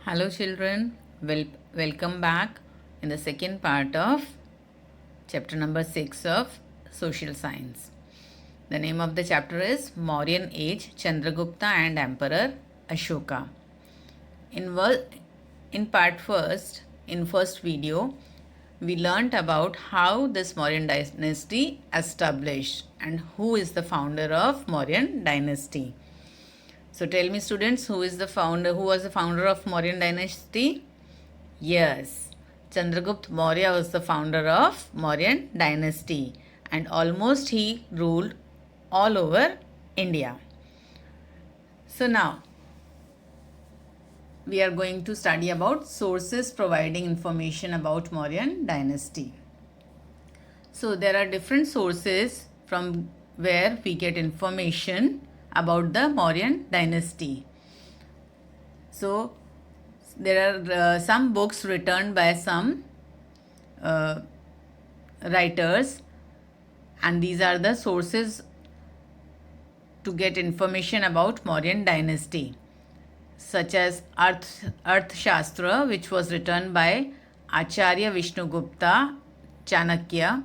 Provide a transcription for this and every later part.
Hello children, welcome back in the second part of chapter number 6 of social science. The name of the chapter is Mauryan Age, Chandragupta and Emperor Ashoka. In part first, in first video, we learnt about how this Mauryan dynasty established and who is the founder of Mauryan dynasty. So tell me students, who was the founder of Mauryan dynasty? Yes, Chandragupta Maurya was the founder of Mauryan dynasty and almost he ruled all over India. So now we are going to study about sources providing information about Mauryan dynasty. So there are different sources from where we get information about the Mauryan dynasty. So there are some books written by some writers, and these are the sources to get information about Mauryan dynasty, such as Arthashastra, which was written by Acharya Vishnugupta Chanakya,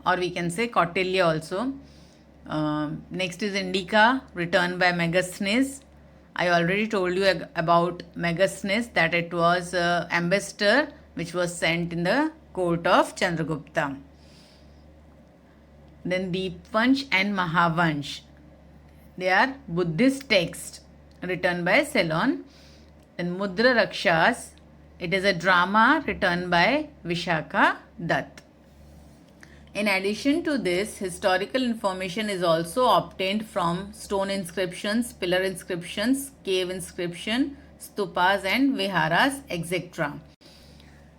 or we can say Kautilya also. Next is Indica, written by Megasthenes. I already told you about Megasthenes, that it was an ambassador which was sent in the court of Chandragupta. Then Deepvansh and Mahavansh, they are Buddhist texts written by Ceylon. Then Mudra Rakshas, it is a drama written by Vishakha Dutt. In addition to this, historical information is also obtained from stone inscriptions, pillar inscriptions, cave inscription, stupas and viharas, etc.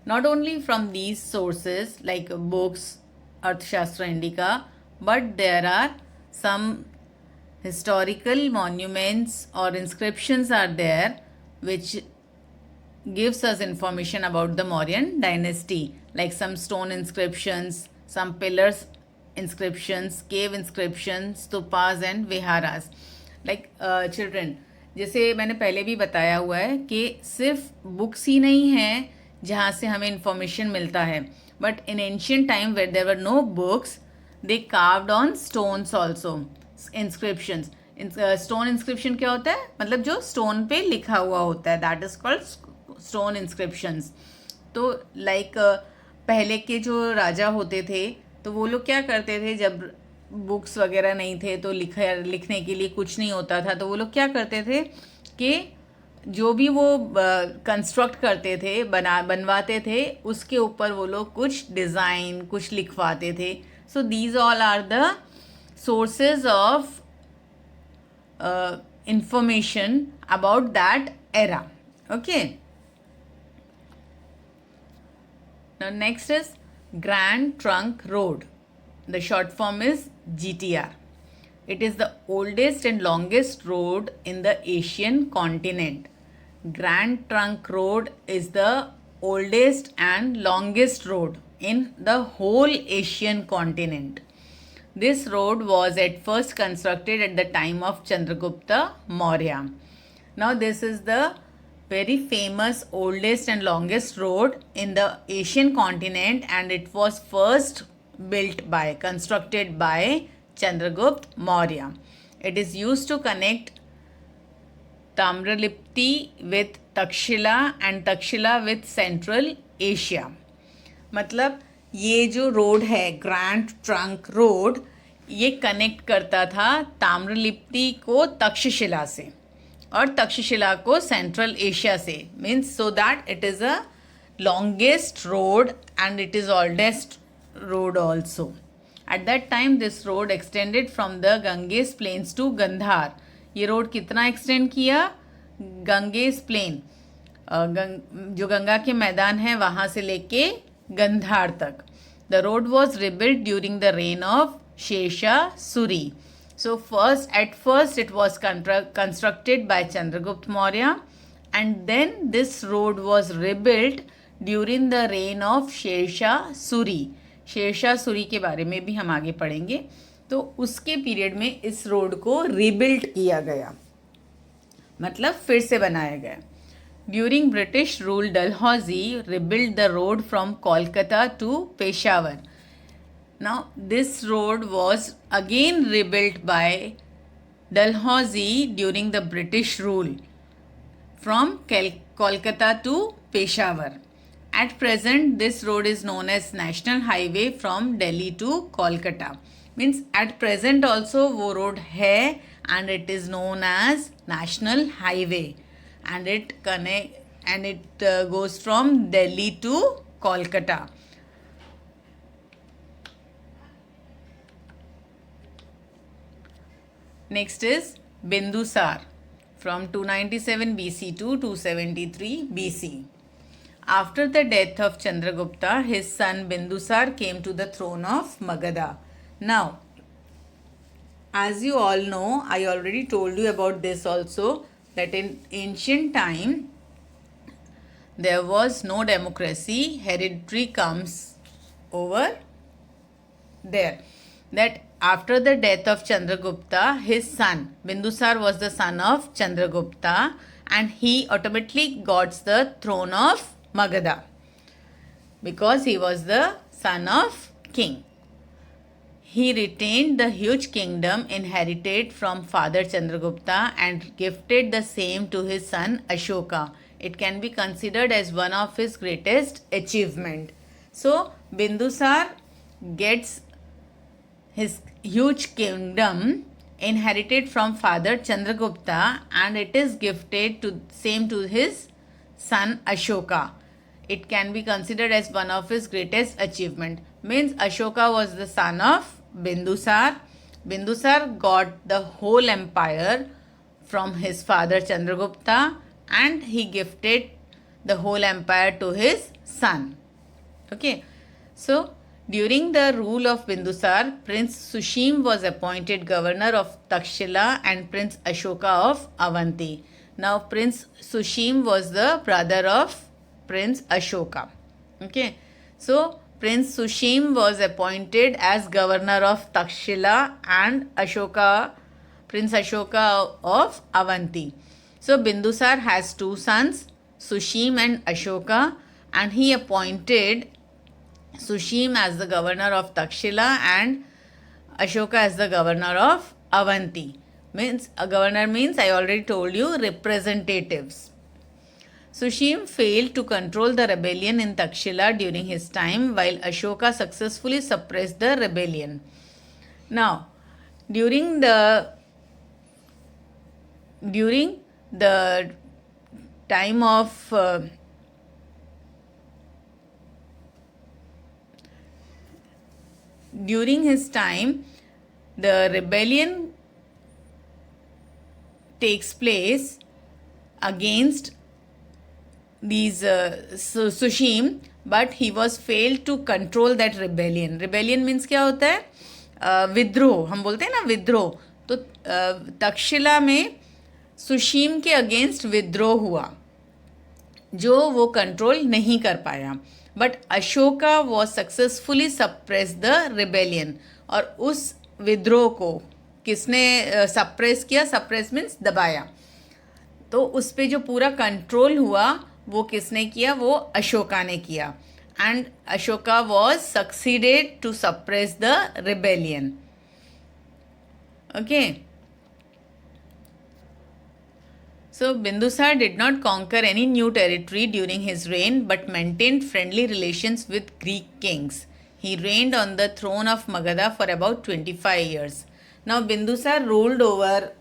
Not only from these sources like books, Arthashastra, Indica, but there are some historical monuments or inscriptions are there which gives us information about the Mauryan dynasty, like some stone inscriptions, some pillars inscriptions, cave inscriptions, stupas and viharas. Like children, जैसे मैंने पहले भी बताया हुआ है कि सिर्फ books ही नहीं हैं जहाँ से हमें इंफॉर्मेशन मिलता है, but in ancient time where there were no books, they carved on stones also inscriptions. Stone inscription क्या होता है? मतलब जो स्टोन पे लिखा हुआ होता है, that is called stone inscriptions. तो लाइक पहले के जो राजा होते थे तो वो लोग क्या करते थे, जब बुक्स वगैरह नहीं थे तो लिखने के लिए कुछ नहीं होता था, तो वो लोग क्या करते थे कि जो भी वो कंस्ट्रक्ट करते थे, बनवाते थे, उसके ऊपर वो लोग कुछ डिज़ाइन कुछ लिखवाते थे. So these all are the sources of information about that era. Okay. Now next is Grand Trunk Road. The short form is GTR. It is the oldest and longest road in the Asian continent. Grand Trunk Road is the oldest and longest road in the whole Asian continent. This road was at first constructed at the time of Chandragupta Maurya. Now this is the very famous oldest and longest road in the Asian continent, and it was first constructed by Chandragupta Maurya. It is used to connect Tamralipti with Takshila and Takshila with Central Asia. मतलब ये जो road है grand trunk road, ये connect करता था ताम्रलिप्ति को तक्षशिला से और तक्षशिला को सेंट्रल एशिया से. Means so that it is a longest road and it is oldest road also. At that time this road extended from the Ganges plains to Gandhara. ये road कितना एक्सटेंड किया? गंगेज प्लेन, जो गंगा के मैदान है वहाँ से लेके Gandhar tak. The road was rebuilt during the reign of Shesha Suri. So at first it was constructed by Chandragupta Maurya, and then this road was rebuilt during the reign of Shesha Suri. Shesha Suri के बारे में भी हम आगे पढ़ेंगे. तो उसके period में इस रोड को रिबिल्ड किया गया, मतलब फिर से बनाया गया. During British rule, Dalhousie rebuilt the road from Kolkata to Peshawar. Now, this road was again rebuilt by Dalhousie during the British rule from Kolkata to Peshawar. At present, this road is known as National Highway from Delhi to Kolkata. Means at present also वो road है and it is known as National Highway, and it goes from Delhi to Kolkata. Next is Bindusar from 297 BC to 273 BC. After the death of Chandragupta, his son Bindusar came to the throne of Magadha. Now, as you all know, I already told you about this also, that in ancient time there was no democracy, hereditary comes over there. That after the death of Chandragupta, his son Bindusar was the son of Chandragupta, and he automatically got the throne of Magadha because he was the son of king. He retained the huge kingdom inherited from father Chandragupta and gifted the same to his son Ashoka. It can be considered as one of his greatest achievement. So Bindusar gets his huge kingdom inherited from father Chandragupta and it is gifted to same to his son Ashoka. It can be considered as one of his greatest achievement. Means Ashoka was the son of Bindusar. Bindusar got the whole empire from his father Chandragupta and he gifted the whole empire to his son. Okay. So, during the rule of Bindusar, Prince Sushim was appointed governor of Takshila and Prince Ashoka of Avanti. Now, Prince Sushim was the brother of Prince Ashoka. Okay. So, Prince Sushim was appointed as governor of Takshila and Prince Ashoka of Avanti. So, Bindusar has two sons, Sushim and Ashoka, and he appointed Sushim as the governor of Takshila and Ashoka as the governor of Avanti. Means a governor means, I already told you, representatives. Sushim failed to control the rebellion in Takshila during his time, while Ashoka successfully suppressed the rebellion. Now, during the time of during his time, the rebellion takes place against these Sushim, but he was failed to control that rebellion. Rebellion means क्या होता है? विद्रोह, हम बोलते हैं ना विद्रोह. तो तक्षशिला में सुशीम के अगेंस्ट विद्रोह हुआ जो वो कंट्रोल नहीं कर पाया. But Ashoka was successfully suppress the rebellion. और उस विद्रोह को किसने सप्रेस किया? सप्रेस मीन्स दबाया. तो उस पर जो पूरा कंट्रोल हुआ वो किसने किया? वो अशोका ने किया. And Ashoka was succeeded to suppress the rebellion. Okay. So, Bindusar did not conquer any new territory during his reign but maintained friendly relations with Greek kings. He reigned on the throne of Magadha for about 25 years. Now, Bindusar ruled over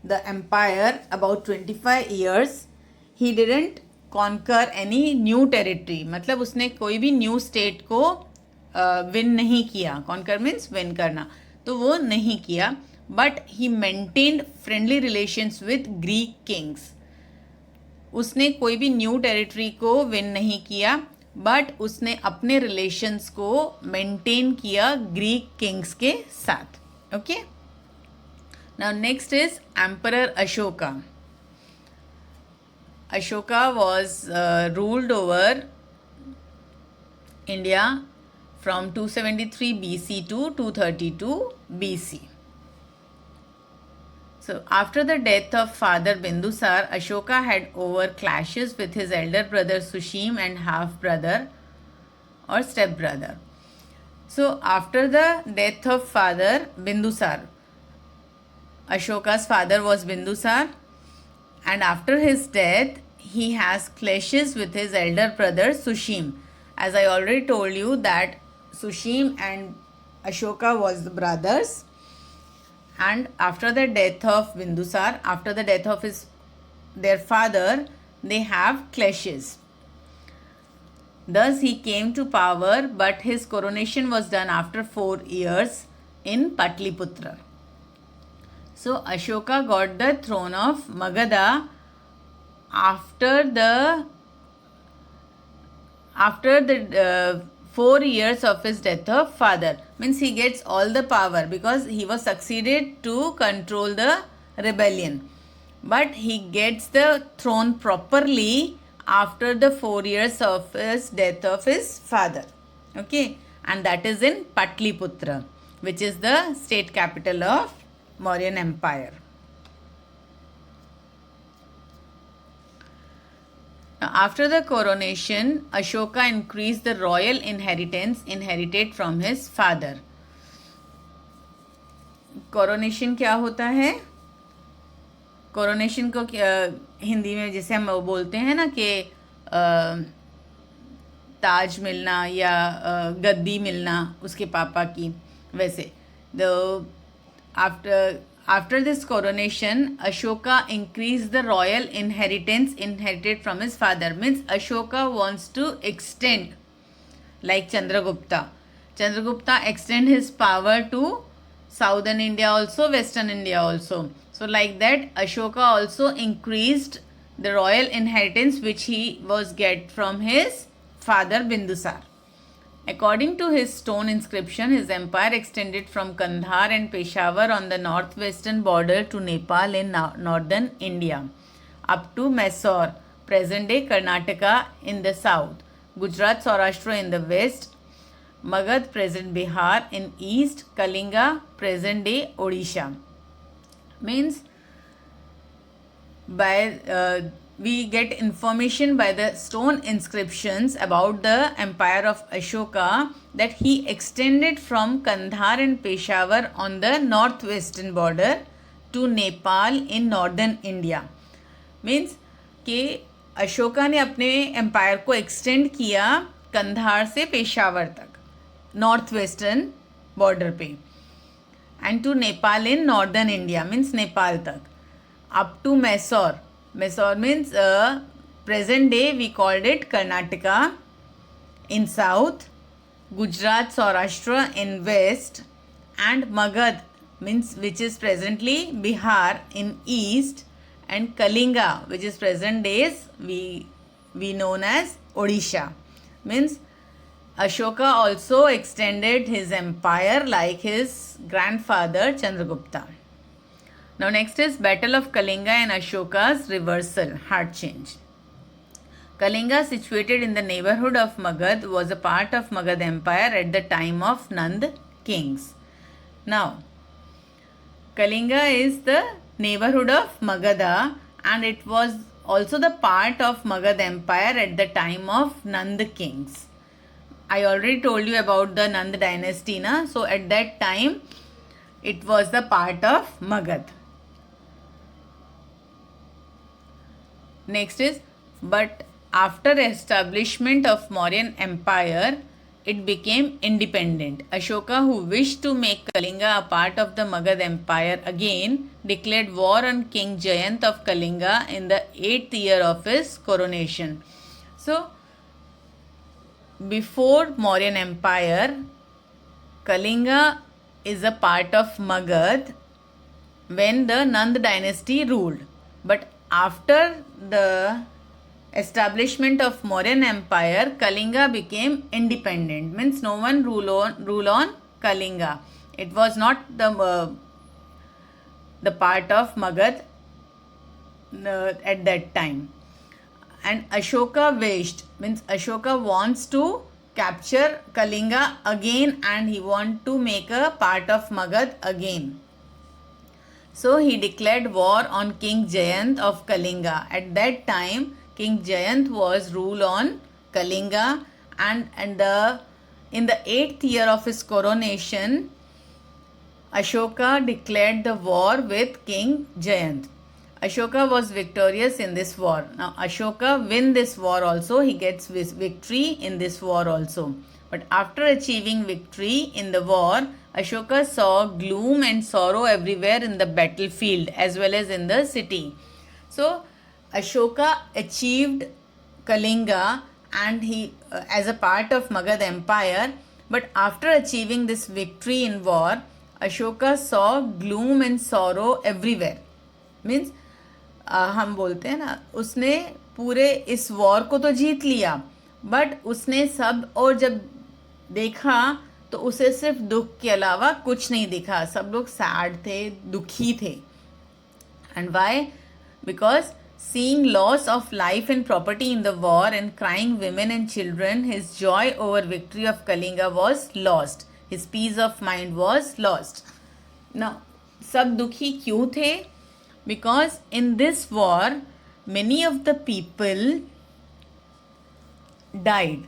the empire about 25 years. He didn't conquer any new territory. मतलब उसने कोई भी new state को win नहीं किया. Conquer means win करना. तो वो नहीं किया. But he maintained friendly relations with Greek kings. उसने कोई भी न्यू टेरिटरी को विन नहीं किया, बट उसने अपने रिलेशंस को मेंटेन किया ग्रीक किंग्स के साथ. Okay. Now next is emperor Ashoka. Ashoka was ruled over India from 273 BC to 232 BC. So after the death of father Bindusar, Ashoka had over clashes with his elder brother Sushim and half brother or step brother. So after the death of father Bindusar, Ashoka's father was Bindusar, and after his death he has clashes with his elder brother Sushim. As I already told you that Sushim and Ashoka was the brothers, and after the death of Bindusar, after the death of their father, they have clashes. Thus he came to power, but his coronation was done after 4 years in Patliputra. So Ashoka got the throne of Magadha after the 4 years of his death of father. Means he gets all the power because he was succeeded to control the rebellion. But he gets the throne properly after the 4 years of his death of his father. Okay, and that is in Patliputra, which is the state capital of Mauryan Empire. Now, after the coronation, Ashoka increased the royal inheritance inherited from his father. Coronation क्या होता है? Coronation को हिंदी में जैसे हम बोलते हैं ना कि ताज मिलना या गद्दी मिलना उसके पापा की, वैसे after this coronation, Ashoka increased the royal inheritance inherited from his father. Means Ashoka wants to extend, like Chandragupta. Chandragupta extend his power to southern India also, western India also. So like that, Ashoka also increased the royal inheritance which he was get from his father Bindusar. According to his stone inscription, his empire extended from Kandhar and Peshawar on the northwestern border to Nepal in northern India, up to Mysore, present-day Karnataka in the south, Gujarat, Saurashtra in the west, Magad, present Bihar in east, Kalinga, present-day Odisha. Means by we get information by the stone inscriptions about the empire of Ashoka that he extended from Kandhar and Peshawar on the northwestern border to Nepal in northern India. Means कि अशोका ने अपने empire को extend किया कंधार से पेशावर तक north western border पे, and to Nepal in northern India means Nepal तक, up to Mysore. Mysore means present day we called it Karnataka in south, Gujarat, Saurashtra in west, and Magad means which is presently Bihar in east, and Kalinga which is present days we known as Odisha. Means Ashoka also extended his empire like his grandfather Chandragupta. Now next is Battle of Kalinga and Ashoka's reversal, heart change. Kalinga, situated in the neighborhood of Magad, was a part of Magad Empire at the time of Nand kings. Now, Kalinga is the neighborhood of Magadha and it was also the part of Magad Empire at the time of Nand kings. I already told you about the Nand dynasty, na? So at that time, it was the part of Magad. Next is, but after establishment of Mauryan Empire, it became independent. Ashoka, who wished to make Kalinga a part of the Magad Empire again, declared war on King Jayant of Kalinga in the 8th year of his coronation. So, before Mauryan Empire, Kalinga is a part of Magad when the Nand dynasty ruled. But after the establishment of Mauryan Empire, Kalinga became independent. Means no one rule on Kalinga. It was not the part of Magad at that time. And Ashoka wished, means Ashoka wants to capture Kalinga again and he wants to make a part of Magad again. So he declared war on King Jayant of Kalinga. At that time, King Jayant was rule on Kalinga, and in the 8th year of his coronation, Ashoka declared the war with King Jayant. Ashoka was victorious in this war. Now Ashoka win this war also. He gets victory in this war also. But after achieving victory in the war, Ashoka saw gloom and sorrow everywhere in the battlefield as well as in the city. So Ashoka achieved Kalinga and he as a part of Magad Empire. But after achieving this victory in war, Ashoka saw gloom and sorrow everywhere. Means हम बोलते हैं ना, उसने पूरे इस war को तो जीत लिया, बट उसने सब और जब देखा तो उसे सिर्फ दुख के अलावा कुछ नहीं दिखा. सब लोग सैड थे, दुखी थे. And why? Because seeing loss of life and property in the war and crying women and children, his joy over victory of Kalinga was lost. His peace of mind was lost. Now, सब दुखी क्यों थे? Because in this war, many of the people died.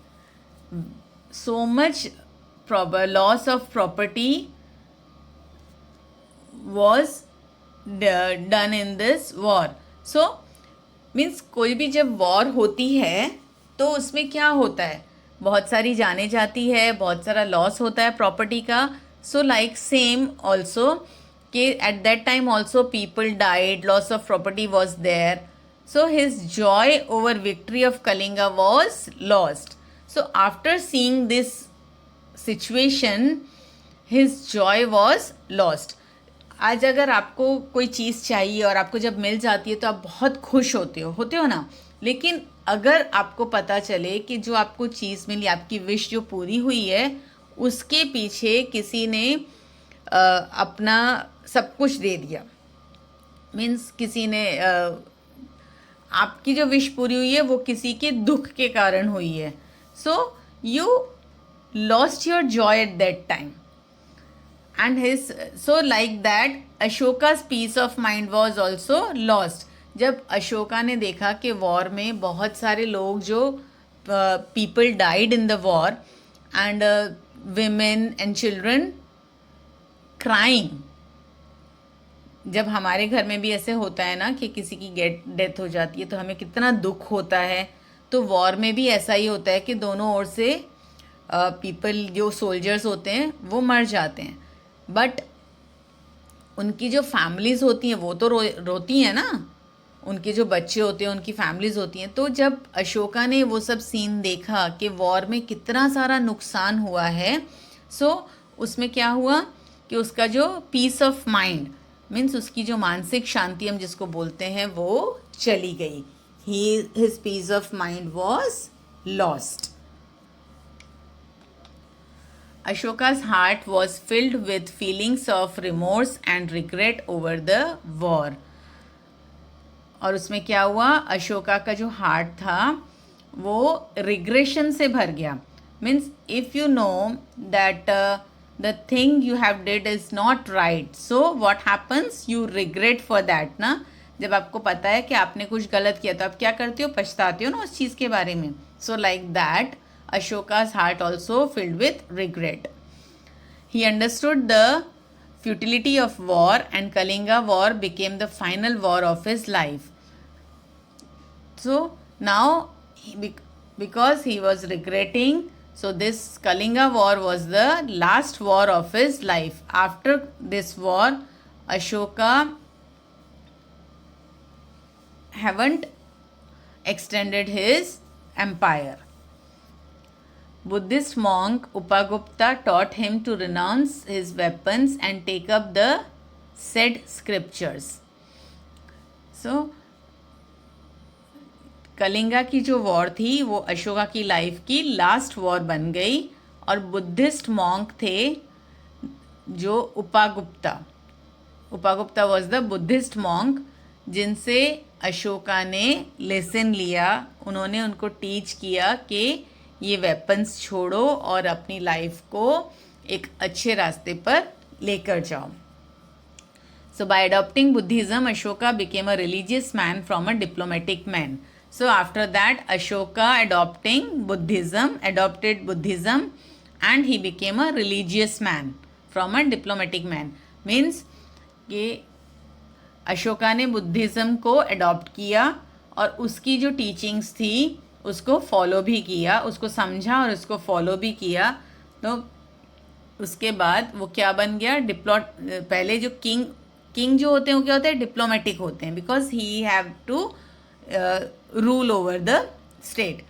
So much loss of property was done in this war. So, means कोई भी जब war होती है तो उसमें क्या होता है, बहुत सारी जाने जाती है, बहुत सारा लॉस होता है प्रॉपर्टी का. सो लाइक सेम ऑल्सो कि at that time also people died, loss of property was there. So his joy over victory of Kalinga was lost. So after seeing this situation his joy was lost. आज अगर आपको कोई चीज़ चाहिए और आपको जब मिल जाती है तो आप बहुत खुश होते हो ना. लेकिन अगर आपको पता चले कि जो आपको चीज़ मिली, आपकी विश जो पूरी हुई है, उसके पीछे किसी ने अपना सब कुछ दे दिया, मीन्स किसी ने आपकी जो विश पूरी हुई है वो किसी के दुख के कारण हुई है. So you lost your Joy eight that time. And so like that Ashoka's peace of mind was also lost. जब अशोका ने देखा कि वॉर में बहुत सारे लोग जो people died in the war and women and children crying. जब हमारे घर में भी ऐसे होता है ना कि किसी की डेथ हो जाती है तो हमें कितना दुख होता है, तो वॉर में भी ऐसा ही होता है कि दोनों ओर से पीपल जो सोल्जर्स होते हैं वो मर जाते हैं, बट उनकी जो फैमिलीज़ होती हैं वो तो रोती हैं ना, उनके जो बच्चे होते हैं उनकी फैमिलीज़ होती हैं. तो जब अशोका ने वो सब सीन देखा कि वॉर में कितना सारा नुकसान हुआ है, सो उसमें क्या हुआ कि उसका जो पीस ऑफ माइंड, मीन्स उसकी जो मानसिक शांति हम जिसको बोलते हैं, वो चली गई. His peace of mind was lost. Ashoka's heart was filled with feelings of remorse and regret over the war. और उसमें क्या हुआ, अशोका का जो हार्ट था वो रिग्रेशन से भर गया. Means if you know that the thing you have did is not right, so what happens, you regret for that ना. जब आपको पता है कि आपने कुछ गलत किया तो आप क्या करते हो, पछताते हो ना उस चीज़ के बारे में. So like that Ashoka's heart also filled with regret. He understood the futility of war and Kalinga war became the final war of his life. So now, because he was regretting, so this Kalinga war was the last war of his life. After this war, Ashoka haven't extended his empire. Buddhist monk Upagupta taught him to renounce his weapons and take up the said scriptures. So, Kalinga की जो war थी वो अशोका की life की last war बन गई. और Buddhist monk थे जो उपागुप्ता वॉज द बुद्धिस्ट मॉन्क, जिनसे अशोका ने लेसन लिया. उन्होंने उनको टीच किया कि ये वेपन्स छोड़ो और अपनी लाइफ को एक अच्छे रास्ते पर लेकर जाओ. So by adopting Buddhism, Ashoka became a religious man from a diplomatic man. So after that, Ashoka adopted Buddhism and he became a religious man from a diplomatic man. Means कि अशोका ने Buddhism को adopt किया और उसकी जो teachings थी उसको follow भी किया, उसको समझा और उसको फॉलो भी किया. तो उसके बाद वो क्या बन गया, पहले जो किंग जो होते हैं वो क्या होते हैं, डिप्लोमेटिक होते हैं, because he have to rule over the state.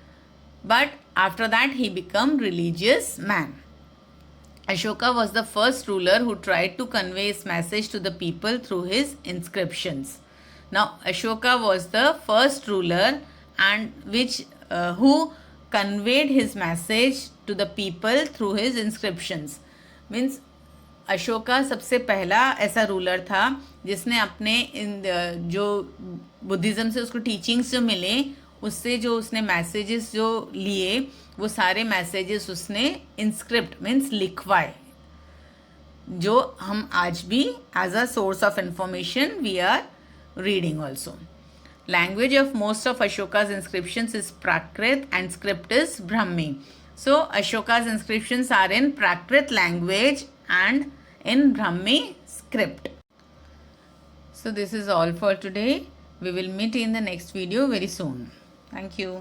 But after that he become religious man. Ashoka was the first ruler who tried to convey his message to the people through his inscriptions. Now, Ashoka was the first ruler and who conveyed his message to the people through his inscriptions. Means Ashoka सबसे पहला ऐसा ruler था जिसने अपने जो Buddhism से उसको teachings जो मिले उससे जो उसने मैसेजेस जो लिए वो सारे मैसेजेस उसने इंस्क्रिप्ट मीन्स लिखवाए, जो हम आज भी as a source of information we are reading also. Language of most of Ashoka's inscriptions is Prakrit and script is Brahmi. So Ashoka's inscriptions are in Prakrit language and in Brahmi script. So this is all for today. We will meet in the next video very soon. Thank you.